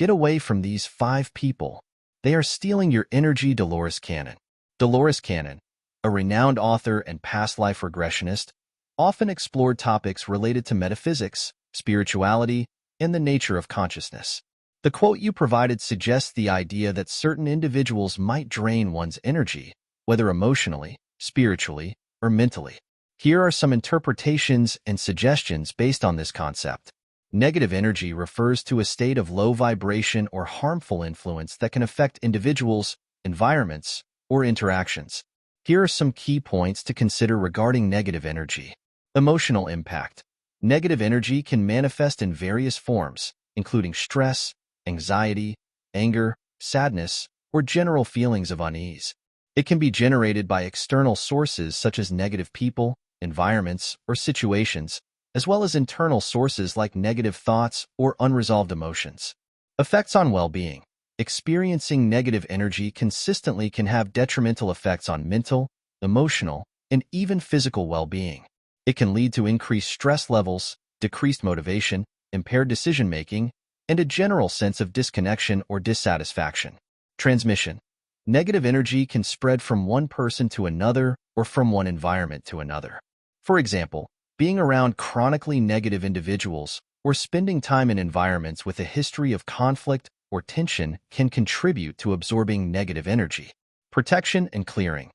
Get away from these 5 people. They are stealing your energy. Dolores Cannon. Dolores Cannon, a renowned author and past life regressionist, often explored topics related to metaphysics, spirituality, and the nature of consciousness. The quote you provided suggests the idea that certain individuals might drain one's energy, whether emotionally, spiritually, or mentally. Here are some interpretations and suggestions based on this concept. Negative energy refers to a state of low vibration or harmful influence that can affect individuals, environments, or interactions. Here are some key points to consider regarding negative energy. Emotional impact. Negative energy can manifest in various forms, including stress, anxiety, anger, sadness, or general feelings of unease. It can be generated by external sources such as negative people, environments, or situations, as well as internal sources like negative thoughts or unresolved emotions. Effects on well-being. Experiencing negative energy consistently can have detrimental effects on mental, emotional, and even physical well-being. It can lead to increased stress levels, decreased motivation, impaired decision-making, and a general sense of disconnection or dissatisfaction. Transmission. Negative energy can spread from one person to another or from one environment to another. For example, being around chronically negative individuals or spending time in environments with a history of conflict or tension can contribute to absorbing negative energy. Protection and clearing.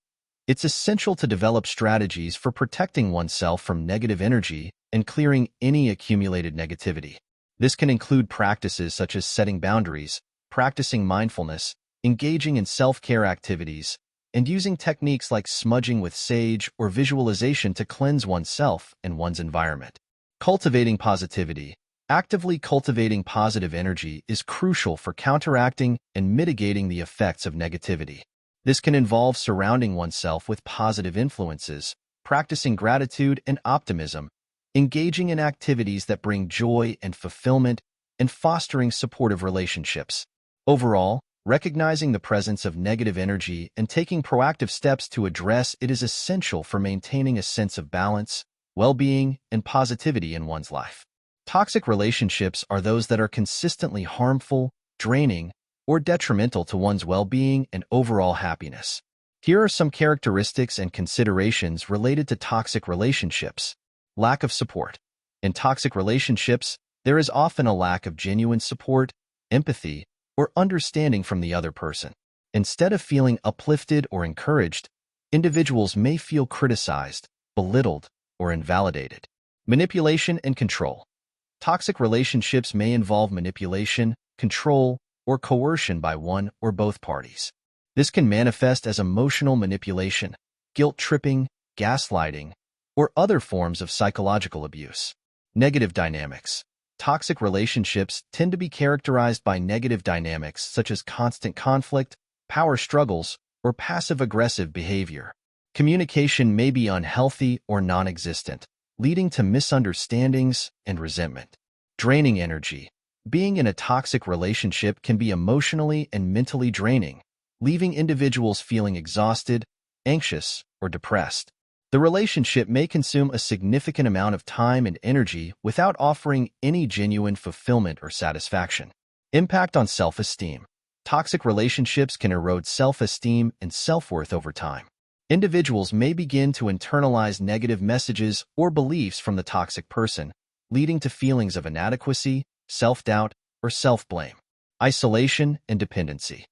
It's essential to develop strategies for protecting oneself from negative energy and clearing any accumulated negativity. This can include practices such as setting boundaries, practicing mindfulness, engaging in self-care activities, and using techniques like smudging with sage or visualization to cleanse oneself and one's environment. Cultivating positivity. Actively cultivating positive energy is crucial for counteracting and mitigating the effects of negativity. This can involve surrounding oneself with positive influences, practicing gratitude and optimism, engaging in activities that bring joy and fulfillment, and fostering supportive relationships. Overall, recognizing the presence of negative energy and taking proactive steps to address it is essential for maintaining a sense of balance, well-being, and positivity in one's life. Toxic relationships are those that are consistently harmful, draining, or detrimental to one's well-being and overall happiness. Here are some characteristics and considerations related to toxic relationships. Lack of support. In toxic relationships, there is often a lack of genuine support, empathy, or understanding from the other person. Instead of feeling uplifted or encouraged, individuals may feel criticized, belittled, or invalidated. Manipulation and control. Toxic relationships may involve manipulation, control, or coercion by one or both parties. This can manifest as emotional manipulation, guilt-tripping, gaslighting, or other forms of psychological abuse. Negative dynamics. Toxic relationships tend to be characterized by negative dynamics such as constant conflict, power struggles, or passive-aggressive behavior. Communication may be unhealthy or non-existent, leading to misunderstandings and resentment. Draining energy. Being in a toxic relationship can be emotionally and mentally draining, leaving individuals feeling exhausted, anxious, or depressed. The relationship may consume a significant amount of time and energy without offering any genuine fulfillment or satisfaction. Impact on self-esteem. Toxic relationships can erode self-esteem and self-worth over time. Individuals may begin to internalize negative messages or beliefs from the toxic person, leading to feelings of inadequacy, self-doubt, or self-blame. Isolation and dependency.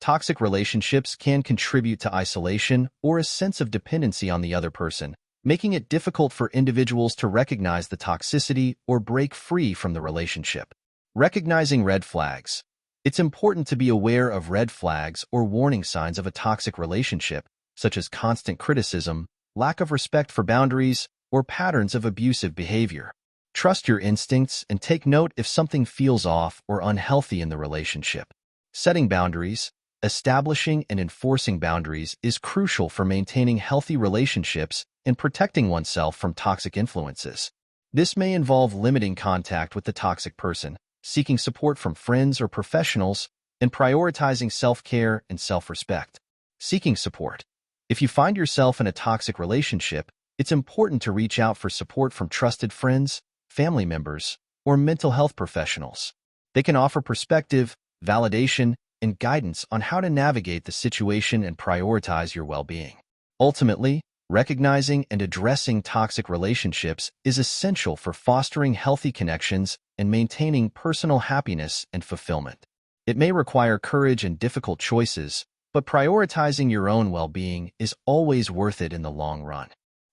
Toxic relationships can contribute to isolation or a sense of dependency on the other person, making it difficult for individuals to recognize the toxicity or break free from the relationship. Recognizing red flags. It's important to be aware of red flags or warning signs of a toxic relationship, such as constant criticism, lack of respect for boundaries, or patterns of abusive behavior. Trust your instincts and take note if something feels off or unhealthy in the relationship. Setting boundaries. Establishing and enforcing boundaries is crucial for maintaining healthy relationships and protecting oneself from toxic influences. This may involve limiting contact with the toxic person, seeking support from friends or professionals, and prioritizing self-care and self-respect. Seeking support. If you find yourself in a toxic relationship, it's important to reach out for support from trusted friends, family members, or mental health professionals. They can offer perspective, validation, and guidance on how to navigate the situation and prioritize your well-being. Ultimately, recognizing and addressing toxic relationships is essential for fostering healthy connections and maintaining personal happiness and fulfillment. It may require courage and difficult choices, but prioritizing your own well-being is always worth it in the long run.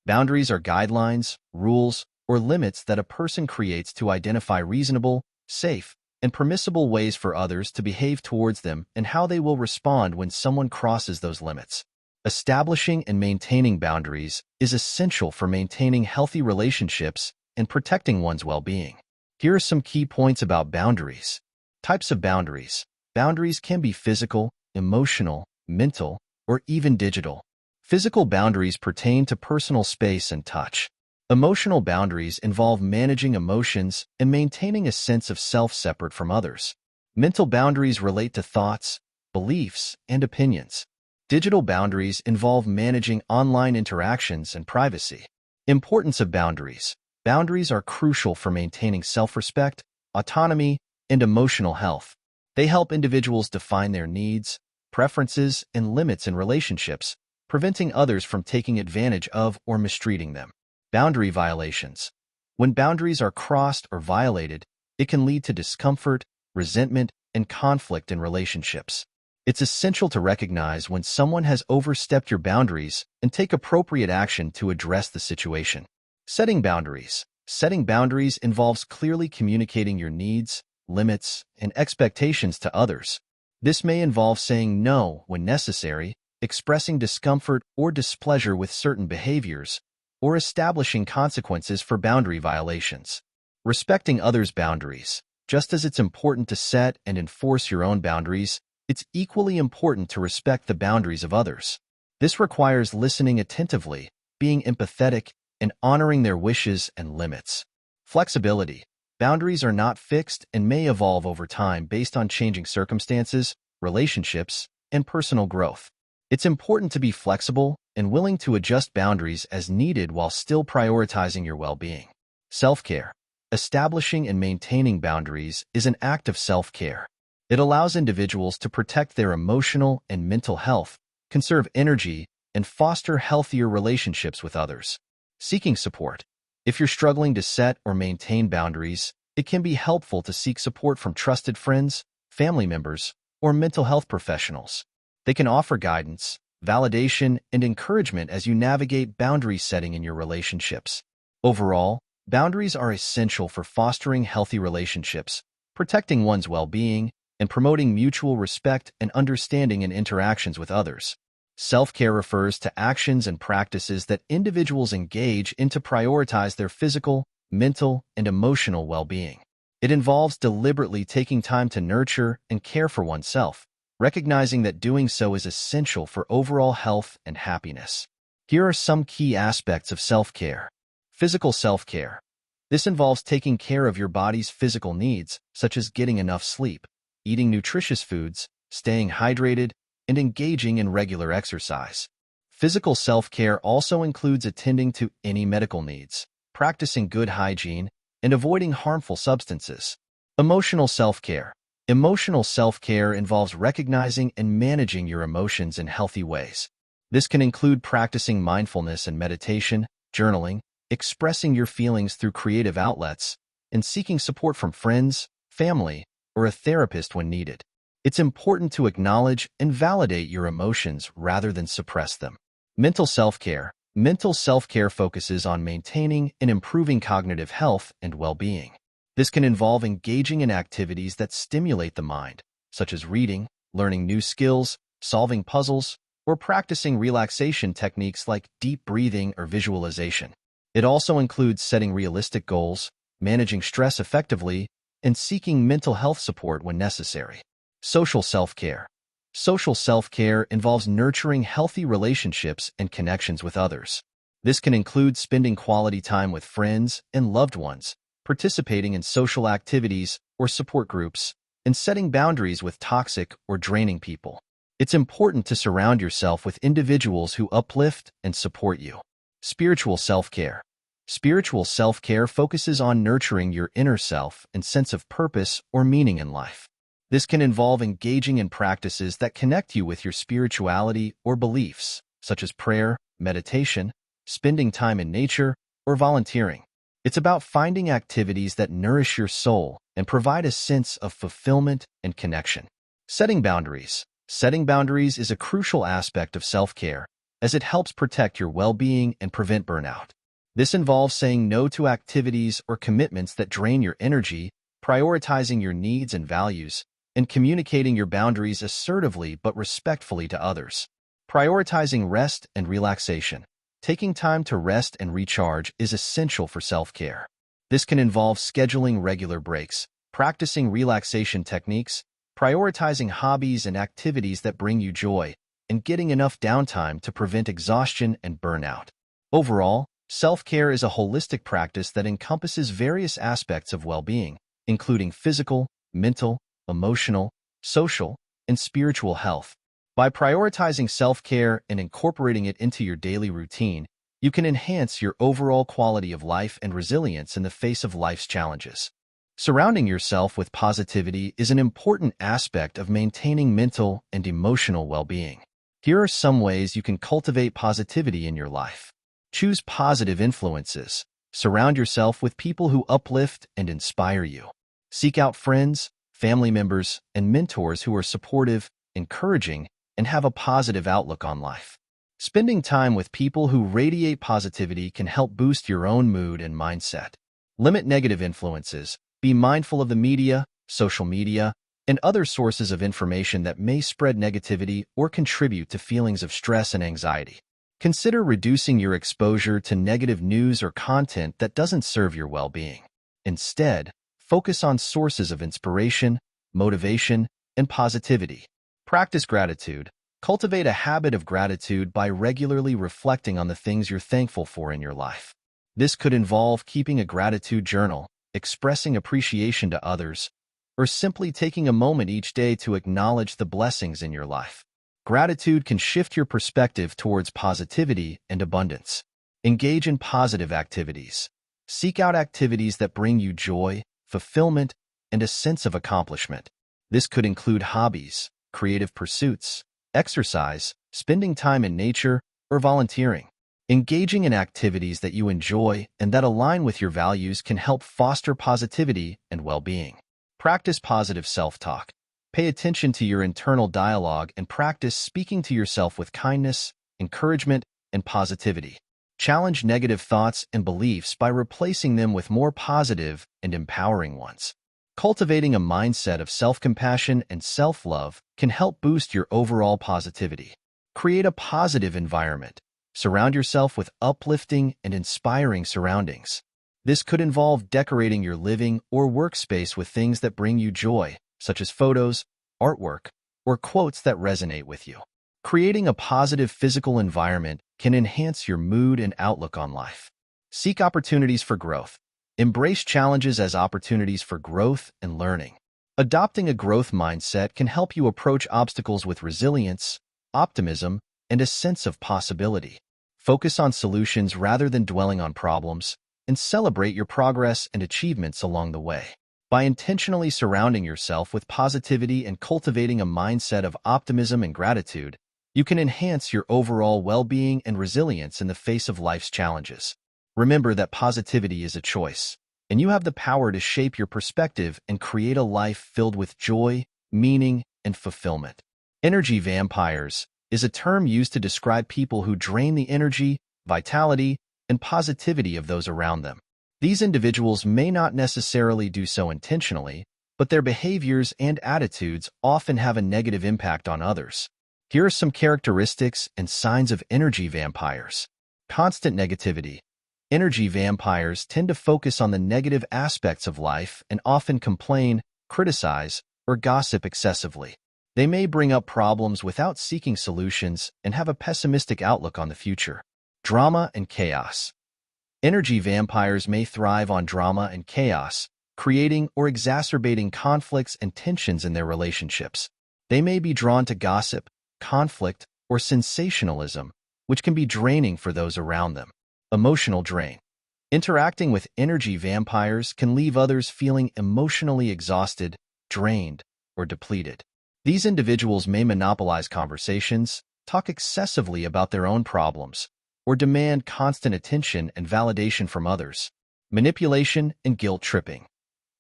Boundaries are guidelines, rules, or limits that a person creates to identify reasonable, safe, and permissible ways for others to behave towards them and how they will respond when someone crosses those limits. Establishing and maintaining boundaries is essential for maintaining healthy relationships and protecting one's well-being. Here are some key points about boundaries. Types of boundaries. Boundaries can be physical, emotional, mental, or even digital. Physical boundaries pertain to personal space and touch. Emotional boundaries involve managing emotions and maintaining a sense of self separate from others. Mental boundaries relate to thoughts, beliefs, and opinions. Digital boundaries involve managing online interactions and privacy. Importance of boundaries. Boundaries are crucial for maintaining self-respect, autonomy, and emotional health. They help individuals define their needs, preferences, and limits in relationships, preventing others from taking advantage of or mistreating them. Boundary violations. When boundaries are crossed or violated, it can lead to discomfort, resentment, and conflict in relationships. It's essential to recognize when someone has overstepped your boundaries and take appropriate action to address the situation. Setting boundaries. Setting boundaries involves clearly communicating your needs, limits, and expectations to others. This may involve saying no when necessary, expressing discomfort or displeasure with certain behaviors, or establishing consequences for boundary violations. Respecting others' boundaries. Just as it's important to set and enforce your own boundaries, it's equally important to respect the boundaries of others. This requires listening attentively, being empathetic, and honoring their wishes and limits. Flexibility. Boundaries are not fixed and may evolve over time based on changing circumstances, relationships, and personal growth. It's important to be flexible and willing to adjust boundaries as needed while still prioritizing your well-being. Self-care. Establishing and maintaining boundaries is an act of self-care. It allows individuals to protect their emotional and mental health, conserve energy, and foster healthier relationships with others. Seeking support. If you're struggling to set or maintain boundaries, it can be helpful to seek support from trusted friends, family members, or mental health professionals. They can offer guidance, validation, and encouragement as you navigate boundary setting in your relationships. Overall, boundaries are essential for fostering healthy relationships, protecting one's well-being, and promoting mutual respect and understanding in interactions with others. Self-care refers to actions and practices that individuals engage in to prioritize their physical, mental, and emotional well-being. It involves deliberately taking time to nurture and care for oneself, recognizing that doing so is essential for overall health and happiness. Here are some key aspects of self-care. Physical self-care. This involves taking care of your body's physical needs, such as getting enough sleep, eating nutritious foods, staying hydrated, and engaging in regular exercise. Physical self-care also includes attending to any medical needs, practicing good hygiene, and avoiding harmful substances. Emotional self-care. Emotional self-care involves recognizing and managing your emotions in healthy ways. This can include practicing mindfulness and meditation, journaling, expressing your feelings through creative outlets, and seeking support from friends, family, or a therapist when needed. It's important to acknowledge and validate your emotions rather than suppress them. Mental self-care. Mental self-care focuses on maintaining and improving cognitive health and well-being. This can involve engaging in activities that stimulate the mind, such as reading, learning new skills, solving puzzles, or practicing relaxation techniques like deep breathing or visualization. It also includes setting realistic goals, managing stress effectively, and seeking mental health support when necessary. Social self-care. Social self-care involves nurturing healthy relationships and connections with others. This can include spending quality time with friends and loved ones, participating in social activities or support groups, and setting boundaries with toxic or draining people. It's important to surround yourself with individuals who uplift and support you. Spiritual self-care. Spiritual self-care focuses on nurturing your inner self and sense of purpose or meaning in life. This can involve engaging in practices that connect you with your spirituality or beliefs, such as prayer, meditation, spending time in nature, or volunteering. It's about finding activities that nourish your soul and provide a sense of fulfillment and connection. Setting boundaries. Setting boundaries is a crucial aspect of self-care, as it helps protect your well-being and prevent burnout. This involves saying no to activities or commitments that drain your energy, prioritizing your needs and values, and communicating your boundaries assertively but respectfully to others. Prioritizing rest and relaxation. Taking time to rest and recharge is essential for self-care. This can involve scheduling regular breaks, practicing relaxation techniques, prioritizing hobbies and activities that bring you joy, and getting enough downtime to prevent exhaustion and burnout. Overall, self-care is a holistic practice that encompasses various aspects of well-being, including physical, mental, emotional, social, and spiritual health. By prioritizing self-care and incorporating it into your daily routine, you can enhance your overall quality of life and resilience in the face of life's challenges. Surrounding yourself with positivity is an important aspect of maintaining mental and emotional well-being. Here are some ways you can cultivate positivity in your life. Choose positive influences. Surround yourself with people who uplift and inspire you. Seek out friends, family members, and mentors who are supportive, encouraging, and have a positive outlook on life. Spending time with people who radiate positivity can help boost your own mood and mindset. Limit negative influences. Be mindful of the media, social media, and other sources of information that may spread negativity or contribute to feelings of stress and anxiety. Consider reducing your exposure to negative news or content that doesn't serve your well-being. Instead, focus on sources of inspiration, motivation, and positivity. Practice gratitude. Cultivate a habit of gratitude by regularly reflecting on the things you're thankful for in your life. This could involve keeping a gratitude journal, expressing appreciation to others, or simply taking a moment each day to acknowledge the blessings in your life. Gratitude can shift your perspective towards positivity and abundance. Engage in positive activities. Seek out activities that bring you joy, fulfillment, and a sense of accomplishment. This could include hobbies, creative pursuits, exercise, spending time in nature, or volunteering. Engaging in activities that you enjoy and that align with your values can help foster positivity and well-being. Practice positive self-talk. Pay attention to your internal dialogue and practice speaking to yourself with kindness, encouragement, and positivity. Challenge negative thoughts and beliefs by replacing them with more positive and empowering ones. Cultivating a mindset of self-compassion and self-love can help boost your overall positivity. Create a positive environment. Surround yourself with uplifting and inspiring surroundings. This could involve decorating your living or workspace with things that bring you joy, such as photos, artwork, or quotes that resonate with you. Creating a positive physical environment can enhance your mood and outlook on life. Seek opportunities for growth. Embrace challenges as opportunities for growth and learning. Adopting a growth mindset can help you approach obstacles with resilience, optimism, and a sense of possibility. Focus on solutions rather than dwelling on problems, and celebrate your progress and achievements along the way. By intentionally surrounding yourself with positivity and cultivating a mindset of optimism and gratitude, you can enhance your overall well-being and resilience in the face of life's challenges. Remember that positivity is a choice, and you have the power to shape your perspective and create a life filled with joy, meaning, and fulfillment. Energy vampires is a term used to describe people who drain the energy, vitality, and positivity of those around them. These individuals may not necessarily do so intentionally, but their behaviors and attitudes often have a negative impact on others. Here are some characteristics and signs of energy vampires. Constant negativity. Energy vampires tend to focus on the negative aspects of life and often complain, criticize, or gossip excessively. They may bring up problems without seeking solutions and have a pessimistic outlook on the future. Drama and chaos. Energy vampires may thrive on drama and chaos, creating or exacerbating conflicts and tensions in their relationships. They may be drawn to gossip, conflict, or sensationalism, which can be draining for those around them. Emotional drain. Interacting with energy vampires can leave others feeling emotionally exhausted, drained, or depleted. These individuals may monopolize conversations, talk excessively about their own problems, or demand constant attention and validation from others. Manipulation and guilt tripping.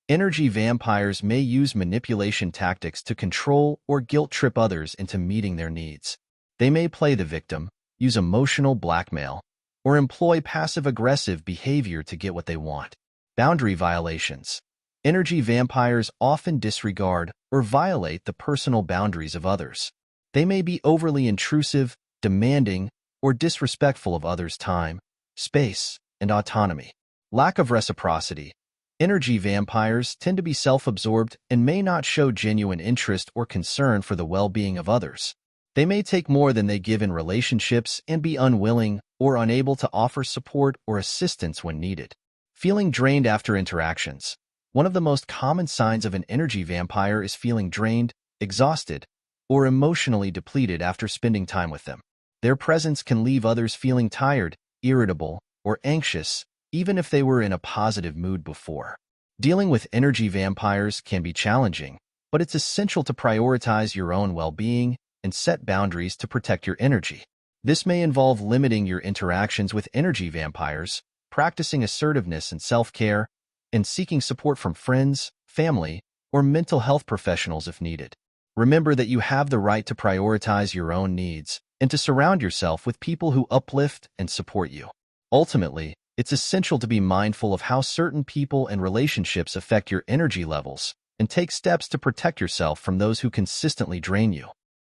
Energy vampires may use manipulation tactics to control or guilt trip others into meeting their needs. They may play the victim, use emotional blackmail, or employ passive-aggressive behavior to get what they want. Boundary violations. Energy vampires often disregard or violate the personal boundaries of others. They may be overly intrusive, demanding, or disrespectful of others' time, space, and autonomy. Lack of reciprocity. Energy vampires tend to be self-absorbed and may not show genuine interest or concern for the well-being of others. They may take more than they give in relationships and be unwilling or unable to offer support or assistance when needed. Feeling drained after interactions. One of the most common signs of an energy vampire is feeling drained, exhausted, or emotionally depleted after spending time with them. Their presence can leave others feeling tired, irritable, or anxious, even if they were in a positive mood before. Dealing with energy vampires can be challenging, but it's essential to prioritize your own well-being and set boundaries to protect your energy. This may involve limiting your interactions with energy vampires, practicing assertiveness and self-care, and seeking support from friends, family, or mental health professionals if needed. Remember that you have the right to prioritize your own needs and to surround yourself with people who uplift and support you. Ultimately, it's essential to be mindful of how certain people and relationships affect your energy levels and take steps to protect yourself from those who consistently drain you.